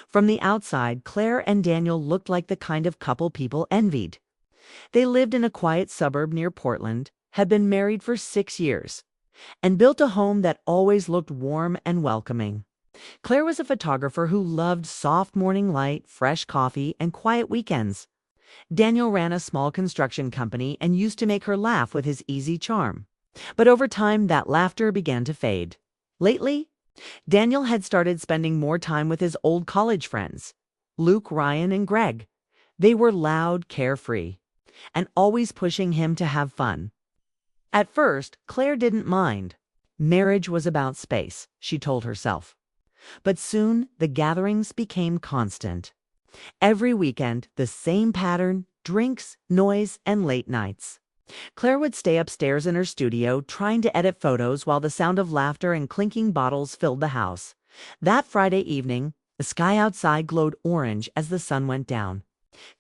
From the outside, Claire and Daniel looked like the kind of couple people envied. They lived in a quiet suburb near Portland, had been married for 6 years, and built a home that always looked warm and welcoming. Claire was a photographer who loved soft morning light, fresh coffee, and quiet weekends. Daniel ran a small construction company and used to make her laugh with his easy charm. But over time, that laughter began to fade. Lately, Daniel had started spending more time with his old college friends, Luke, Ryan, and Greg. They were loud, carefree, and always pushing him to have fun. At first, Claire didn't mind. Marriage was about space, she told herself. But soon, the gatherings became constant. Every weekend, the same pattern: drinks, noise, and late nights. Claire would stay upstairs in her studio trying to edit photos while the sound of laughter and clinking bottles filled the house. That Friday evening, the sky outside glowed orange as the sun went down.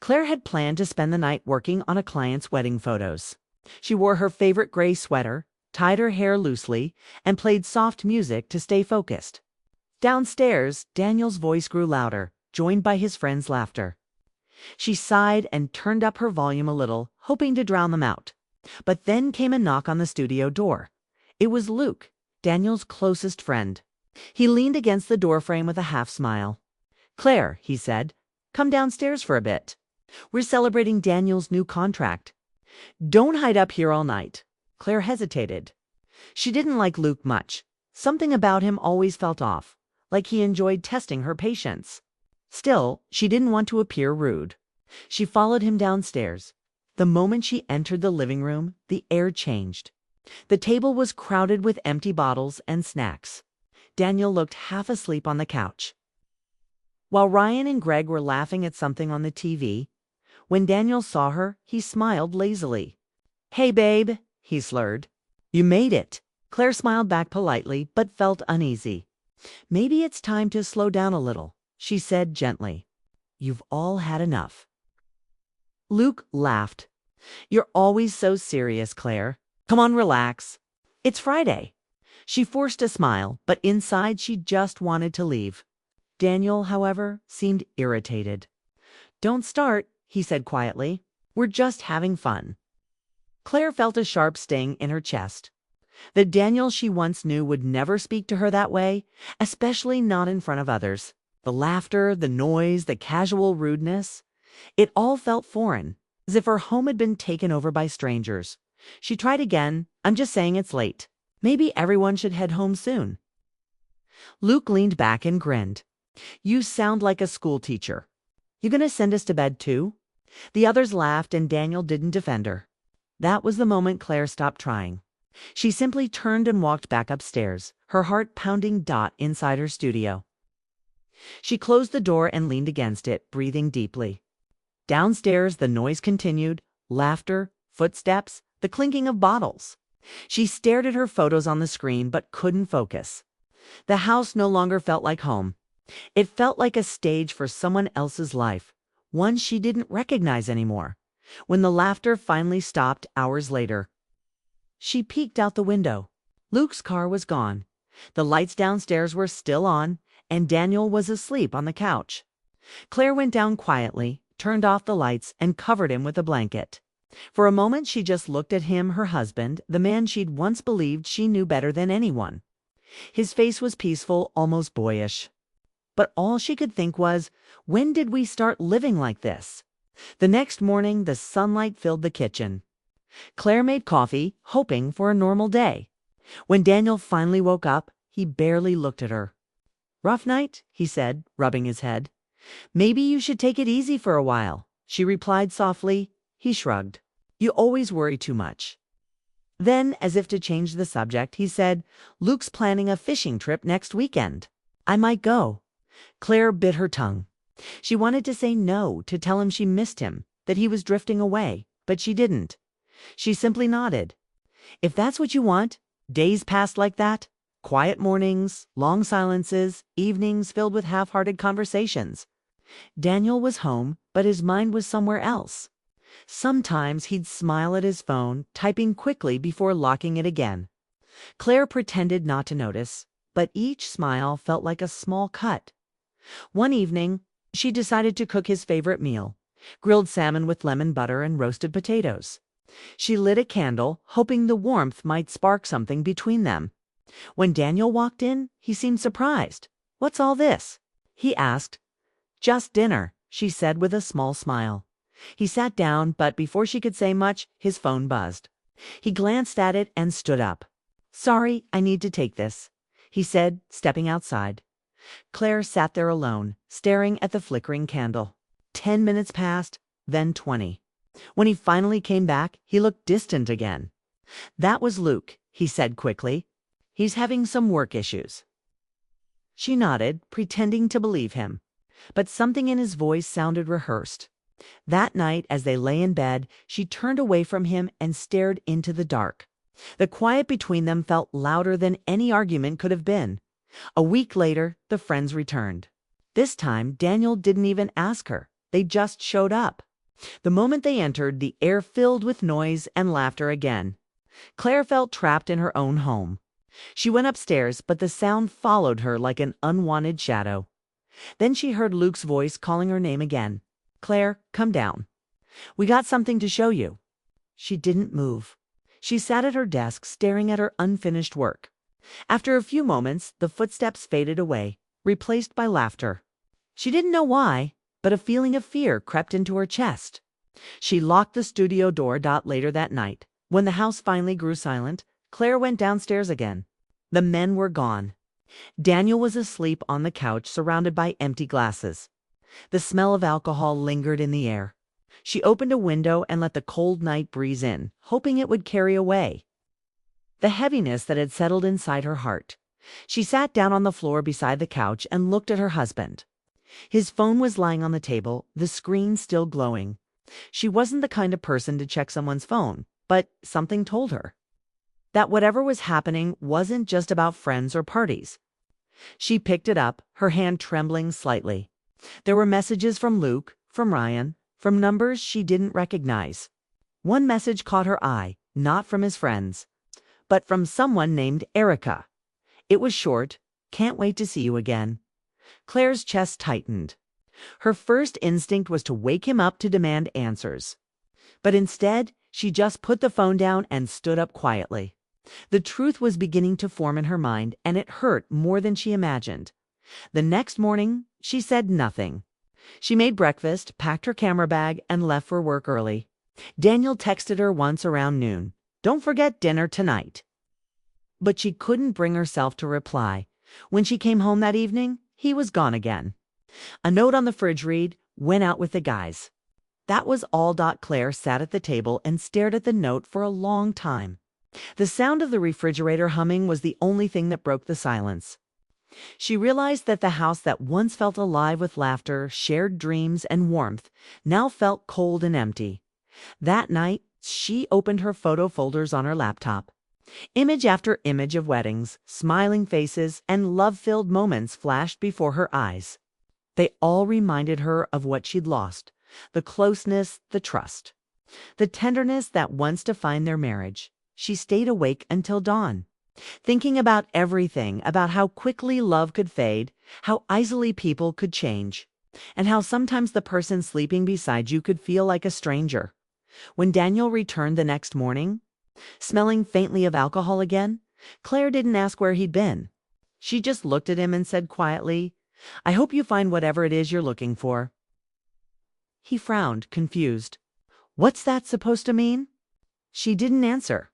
Claire had planned to spend the night working on a client's wedding photos. She wore her favorite gray sweater, tied her hair loosely, and played soft music to stay focused. Downstairs, Daniel's voice grew louder, joined by his friends' laughter. She sighed and turned up her volume a little, hoping to drown them out. But then came a knock on the studio door. It was Luke, Daniel's closest friend. He leaned against the doorframe with a half smile. "Claire," he said, "come downstairs for a bit. We're celebrating Daniel's new contract. Don't hide up here all night." Claire hesitated. She didn't like Luke much. Something about him always felt off, like he enjoyed testing her patience. Still, she didn't want to appear rude. She followed him downstairs. The moment she entered the living room, the air changed. The table was crowded with empty bottles and snacks. Daniel looked half asleep on the couch, while Ryan and Greg were laughing at something on the TV. When Daniel saw her, he smiled lazily. "Hey, babe," he slurred. "You made it." Claire smiled back politely, but felt uneasy. "Maybe it's time to slow down a little," she said gently. "You've all had enough." Luke laughed. "You're always so serious, Claire. Come on, relax. It's Friday." She forced a smile, but inside she just wanted to leave. Daniel, however, seemed irritated. "Don't start," he said quietly. "We're just having fun." Claire felt a sharp sting in her chest. The Daniel she once knew would never speak to her that way, especially not in front of others. The laughter, the noise, the casual rudeness. It all felt foreign, as if her home had been taken over by strangers. She tried again. "I'm just saying it's late. Maybe everyone should head home soon." Luke leaned back and grinned. "You sound like a school teacher. You gonna send us to bed too?" The others laughed and Daniel didn't defend her. That was the moment Claire stopped trying. She simply turned and walked back upstairs, her heart pounding inside her studio. She closed the door and leaned against it, breathing deeply. Downstairs, the noise continued: laughter, footsteps, the clinking of bottles. She stared at her photos on the screen but couldn't focus. The house no longer felt like home. It felt like a stage for someone else's life, one she didn't recognize anymore. When the laughter finally stopped hours later, she peeked out the window. Luke's car was gone. The lights downstairs were still on, and Daniel was asleep on the couch. Claire went down quietly, turned off the lights, and covered him with a blanket. For a moment she just looked at him, her husband, the man she'd once believed she knew better than anyone. His face was peaceful, almost boyish. But all she could think was, when did we start living like this? The next morning, the sunlight filled the kitchen. Claire made coffee, hoping for a normal day. When Daniel finally woke up, he barely looked at her. "Rough night?" he said, rubbing his head. "Maybe you should take it easy for a while," she replied softly. He shrugged. "You always worry too much." Then, as if to change the subject, he said, "Luke's planning a fishing trip next weekend. I might go." Claire bit her tongue. She wanted to say no, to tell him she missed him, that he was drifting away, but she didn't. She simply nodded. "If that's what you want." Days passed like that. Quiet mornings, long silences, evenings filled with half-hearted conversations. Daniel was home, but his mind was somewhere else. Sometimes he'd smile at his phone, typing quickly before locking it again. Claire pretended not to notice, but each smile felt like a small cut. One evening, she decided to cook his favorite meal, grilled salmon with lemon butter and roasted potatoes. She lit a candle, hoping the warmth might spark something between them. When Daniel walked in, he seemed surprised. "What's all this?" he asked. "Just dinner," she said with a small smile. He sat down, but before she could say much, his phone buzzed. He glanced at it and stood up. "Sorry, I need to take this," he said, stepping outside. Claire sat there alone, staring at the flickering candle. 10 minutes passed, then 20. When he finally came back, he looked distant again. "That was Luke," he said quickly. "He's having some work issues." She nodded, pretending to believe him. But something in his voice sounded rehearsed. That night, as they lay in bed, she turned away from him and stared into the dark. The quiet between them felt louder than any argument could have been. A week later, the friends returned. This time, Daniel didn't even ask her. They just showed up. The moment they entered, the air filled with noise and laughter again. Claire felt trapped in her own home. She went upstairs, but the sound followed her like an unwanted shadow. Then she heard Luke's voice calling her name again. "Claire, come down. We got something to show you." She didn't move. She sat at her desk, staring at her unfinished work. After a few moments, the footsteps faded away, replaced by laughter. She didn't know why, but a feeling of fear crept into her chest. She locked the studio door. Later that night, when the house finally grew silent, Claire went downstairs again. The men were gone. Daniel was asleep on the couch, surrounded by empty glasses. The smell of alcohol lingered in the air. She opened a window and let the cold night breeze in, hoping it would carry away the heaviness that had settled inside her heart. She sat down on the floor beside the couch and looked at her husband. His phone was lying on the table, the screen still glowing. She wasn't the kind of person to check someone's phone, but something told her that whatever was happening wasn't just about friends or parties. She picked it up, her hand trembling slightly. There were messages from Luke, from Ryan, from numbers she didn't recognize. One message caught her eye, not from his friends, but from someone named Erica. It was short, "Can't wait to see you again." Claire's chest tightened. Her first instinct was to wake him up to demand answers. But instead, she just put the phone down and stood up quietly. The truth was beginning to form in her mind, and it hurt more than she imagined. The next morning, she said nothing. She made breakfast, packed her camera bag, and left for work early. Daniel texted her once around noon, "Don't forget dinner tonight." But she couldn't bring herself to reply. When she came home that evening, he was gone again. A note on the fridge read, "Went out with the guys." That was all. Claire sat at the table and stared at the note for a long time. The sound of the refrigerator humming was the only thing that broke the silence. She realized that the house that once felt alive with laughter, shared dreams, and warmth now felt cold and empty. That night, she opened her photo folders on her laptop. Image after image of weddings, smiling faces, and love-filled moments flashed before her eyes. They all reminded her of what she'd lost, the closeness, the trust, the tenderness that once defined their marriage. She stayed awake until dawn, thinking about everything, about how quickly love could fade, how easily people could change, and how sometimes the person sleeping beside you could feel like a stranger. When Daniel returned the next morning, smelling faintly of alcohol again, Claire didn't ask where he'd been. She just looked at him and said quietly, "I hope you find whatever it is you're looking for." He frowned, confused. "What's that supposed to mean?" She didn't answer.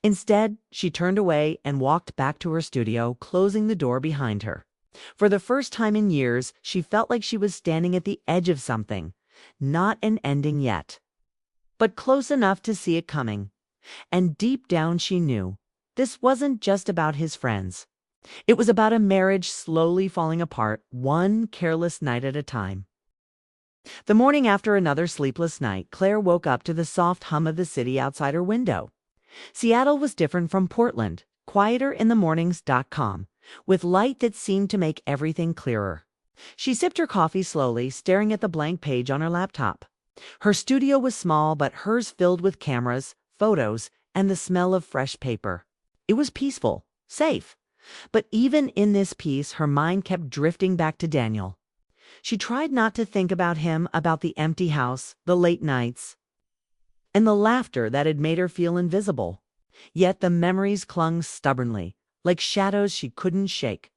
Instead, she turned away and walked back to her studio, closing the door behind her. For the first time in years, she felt like she was standing at the edge of something. Not an ending yet, but close enough to see it coming. And deep down she knew this wasn't just about his friends. It was about a marriage slowly falling apart, one careless night at a time. The morning after another sleepless night, Claire woke up to the soft hum of the city outside her window. Seattle was different from Portland, quieter in the mornings.com, with light that seemed to make everything clearer. She sipped her coffee slowly, staring at the blank page on her laptop. Her studio was small, but hers filled with cameras, photos, and the smell of fresh paper. It was peaceful, safe. But even in this peace, her mind kept drifting back to Daniel. She tried not to think about him, about the empty house, the late nights, and the laughter that had made her feel invisible. Yet the memories clung stubbornly, like shadows she couldn't shake.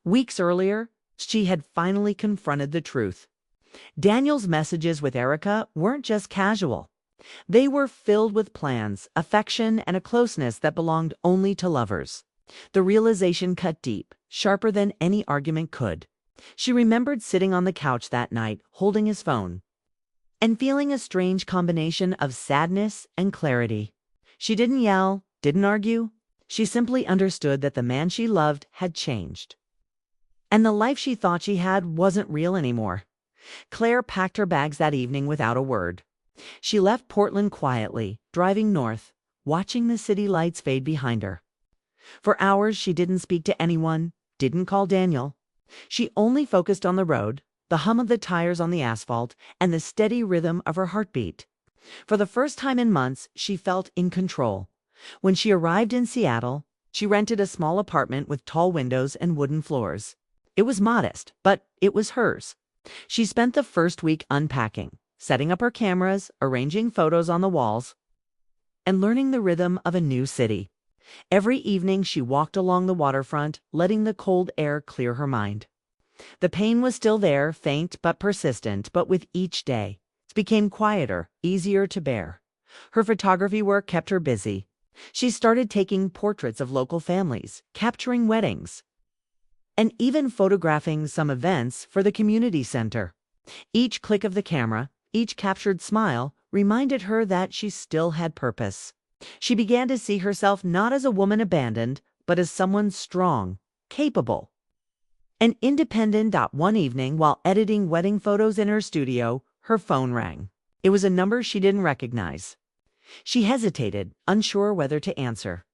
Weeks earlier, she had finally confronted the truth. Daniel's messages with Erica weren't just casual. They were filled with plans, affection, and a closeness that belonged only to lovers. The realization cut deep, sharper than any argument could. She remembered sitting on the couch that night, holding his phone, and feeling a strange combination of sadness and clarity. She didn't yell, didn't argue. She simply understood that the man she loved had changed, and the life she thought she had wasn't real anymore. Claire packed her bags that evening without a word. She left Portland quietly, driving north, watching the city lights fade behind her. For hours she didn't speak to anyone, didn't call Daniel. She only focused on the road, the hum of the tires on the asphalt, and the steady rhythm of her heartbeat. For the first time in months, she felt in control. When she arrived in Seattle, she rented a small apartment with tall windows and wooden floors. It was modest, but it was hers. She spent the first week unpacking, setting up her cameras, arranging photos on the walls, and learning the rhythm of a new city. Every evening she walked along the waterfront, letting the cold air clear her mind. The pain was still there, faint but persistent, but with each day, it became quieter, easier to bear. Her photography work kept her busy. She started taking portraits of local families, capturing weddings, and even photographing some events for the community center. Each click of the camera, each captured smile, reminded her that she still had purpose. She began to see herself not as a woman abandoned, but as someone strong, capable, and independent. One evening, while editing wedding photos in her studio, her phone rang. It was a number she didn't recognize. She hesitated, unsure whether to answer.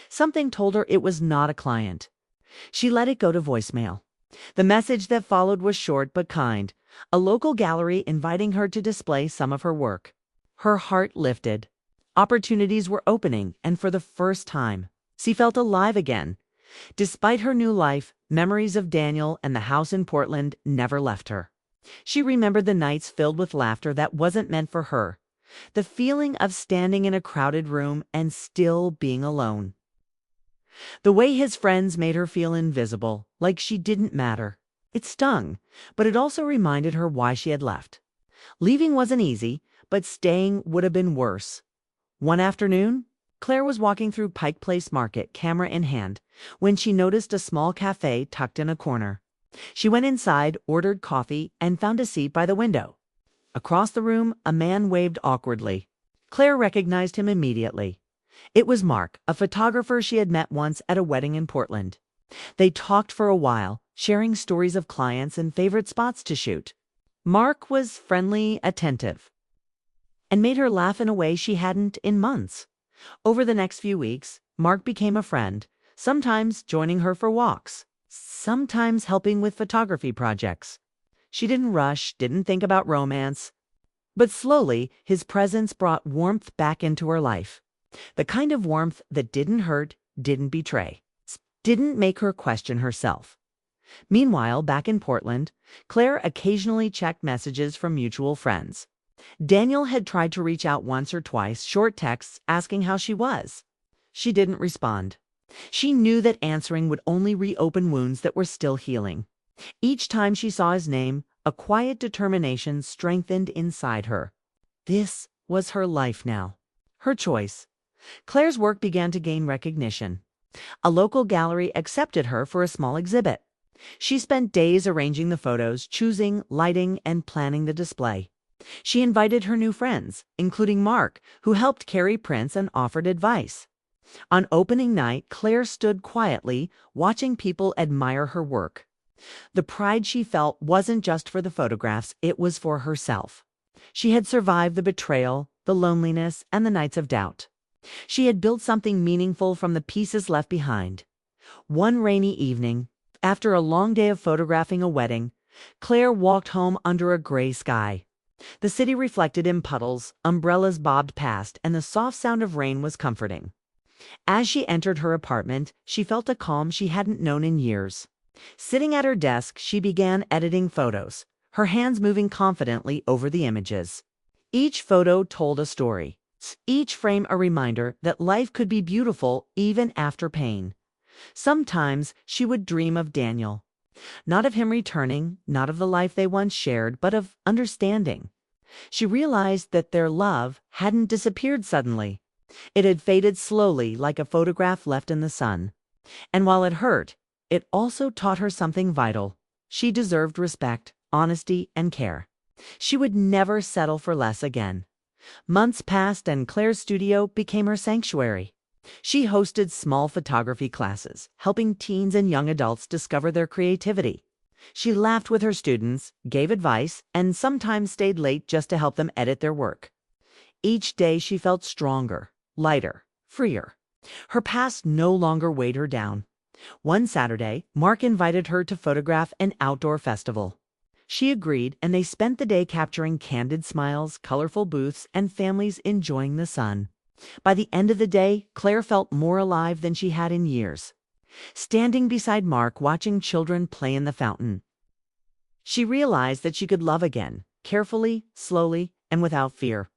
Something told her it was not a client. She let it go to voicemail. The message that followed was short but kind, a local gallery inviting her to display some of her work. Her heart lifted. Opportunities were opening, and for the first time, she felt alive again. Despite her new life, memories of Daniel and the house in Portland never left her. She remembered the nights filled with laughter that wasn't meant for her, the feeling of standing in a crowded room and still being alone. The way his friends made her feel invisible, like she didn't matter. It stung, but it also reminded her why she had left. Leaving wasn't easy, but staying would have been worse. One afternoon, Claire was walking through Pike Place Market, camera in hand, when she noticed a small cafe tucked in a corner. She went inside, ordered coffee, and found a seat by the window. Across the room, a man waved awkwardly. Claire recognized him immediately. It was Mark, a photographer she had met once at a wedding in Portland. They talked for a while, sharing stories of clients and favorite spots to shoot. Mark was friendly, attentive, and made her laugh in a way she hadn't in months. Over the next few weeks, Mark became a friend, sometimes joining her for walks, sometimes helping with photography projects. She didn't rush, didn't think about romance, but slowly his presence brought warmth back into her life. The kind of warmth that didn't hurt, didn't betray, didn't make her question herself. Meanwhile, back in Portland, Claire occasionally checked messages from mutual friends. Daniel had tried to reach out once or twice, short texts asking how she was. She didn't respond. She knew that answering would only reopen wounds that were still healing. Each time she saw his name, a quiet determination strengthened inside her. This was her life now, her choice. Claire's work began to gain recognition. A local gallery accepted her for a small exhibit. She spent days arranging the photos, choosing, lighting, and planning the display. She invited her new friends, including Mark, who helped carry prints and offered advice. On opening night, Claire stood quietly, watching people admire her work. The pride she felt wasn't just for the photographs, it was for herself. She had survived the betrayal, the loneliness, and the nights of doubt. She had built something meaningful from the pieces left behind. One rainy evening, after a long day of photographing a wedding, Claire walked home under a gray sky. The city reflected in puddles, umbrellas bobbed past, and the soft sound of rain was comforting. As she entered her apartment, she felt a calm she hadn't known in years. Sitting at her desk, she began editing photos, her hands moving confidently over the images. Each photo told a story, each frame a reminder that life could be beautiful even after pain. Sometimes she would dream of Daniel, not of him returning, not of the life they once shared, but of understanding. She realized that their love hadn't disappeared suddenly. It had faded slowly like a photograph left in the sun. And while it hurt, it also taught her something vital. She deserved respect, honesty, and care. She would never settle for less again. Months passed and Claire's studio became her sanctuary. She hosted small photography classes, helping teens and young adults discover their creativity. She laughed with her students, gave advice, and sometimes stayed late just to help them edit their work. Each day she felt stronger, lighter, freer. Her past no longer weighed her down. One Saturday, Mark invited her to photograph an outdoor festival. She agreed, and they spent the day capturing candid smiles, colorful booths, and families enjoying the sun. By the end of the day, Claire felt more alive than she had in years. Standing beside Mark, watching children play in the fountain, she realized that she could love again, carefully, slowly, and without fear.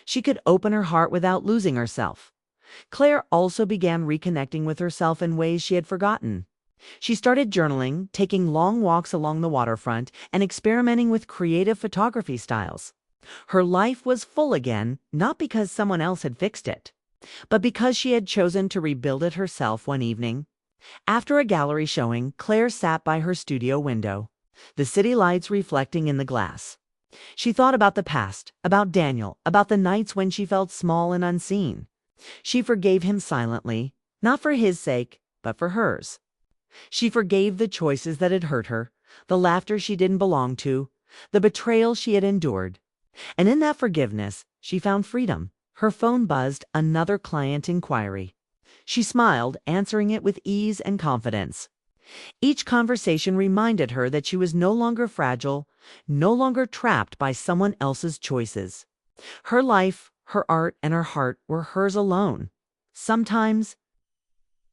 She could open her heart without losing herself. Claire also began reconnecting with herself in ways she had forgotten. She started journaling, taking long walks along the waterfront, and experimenting with creative photography styles. Her life was full again, not because someone else had fixed it, but because she had chosen to rebuild it herself one evening. After a gallery showing, Claire sat by her studio window, the city lights reflecting in the glass. She thought about the past, about Daniel, about the nights when she felt small and unseen. She forgave him silently, not for his sake, but for hers. She forgave the choices that had hurt her, the laughter she didn't belong to, the betrayal she had endured. And in that forgiveness, she found freedom. Her phone buzzed, another client inquiry. She smiled, answering it with ease and confidence. Each conversation reminded her that she was no longer fragile, no longer trapped by someone else's choices. Her life, her art, and her heart were hers alone. Sometimes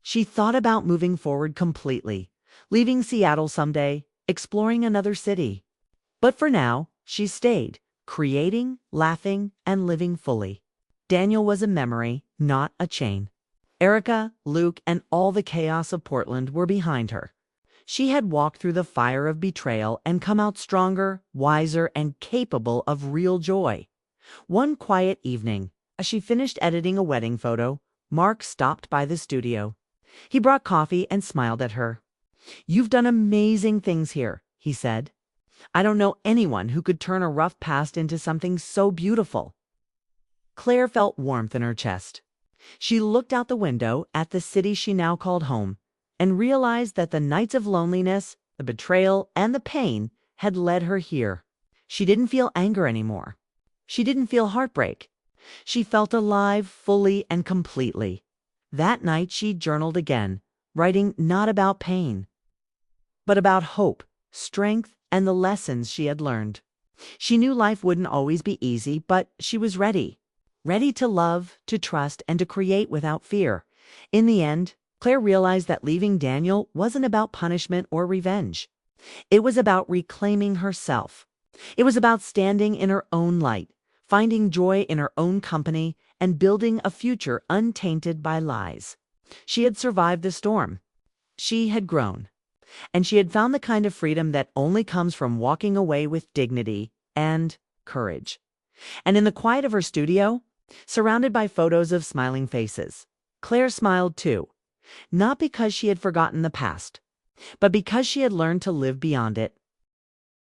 she thought about moving forward completely, leaving Seattle someday, exploring another city. But for now, she stayed, creating, laughing, and living fully. Daniel was a memory, not a chain. Erica, Luke, and all the chaos of Portland were behind her. She had walked through the fire of betrayal and come out stronger, wiser, and capable of real joy. One quiet evening, as she finished editing a wedding photo, Mark stopped by the studio. He brought coffee and smiled at her. "You've done amazing things here," he said. "I don't know anyone who could turn a rough past into something so beautiful." Claire felt warmth in her chest. She looked out the window at the city she now called home and realized that the nights of loneliness, the betrayal, and the pain had led her here. She didn't feel anger anymore. She didn't feel heartbreak. She felt alive fully and completely. That night she journaled again, writing not about pain, but about hope, strength, and the lessons she had learned. She knew life wouldn't always be easy, but she was ready. Ready to love, to trust, and to create without fear. In the end, Claire realized that leaving Daniel wasn't about punishment or revenge. It was about reclaiming herself. It was about standing in her own light, finding joy in her own company, and building a future untainted by lies. She had survived the storm. She had grown. And she had found the kind of freedom that only comes from walking away with dignity and courage. And in the quiet of her studio, surrounded by photos of smiling faces, Claire smiled too. Not because she had forgotten the past, but because she had learned to live beyond it.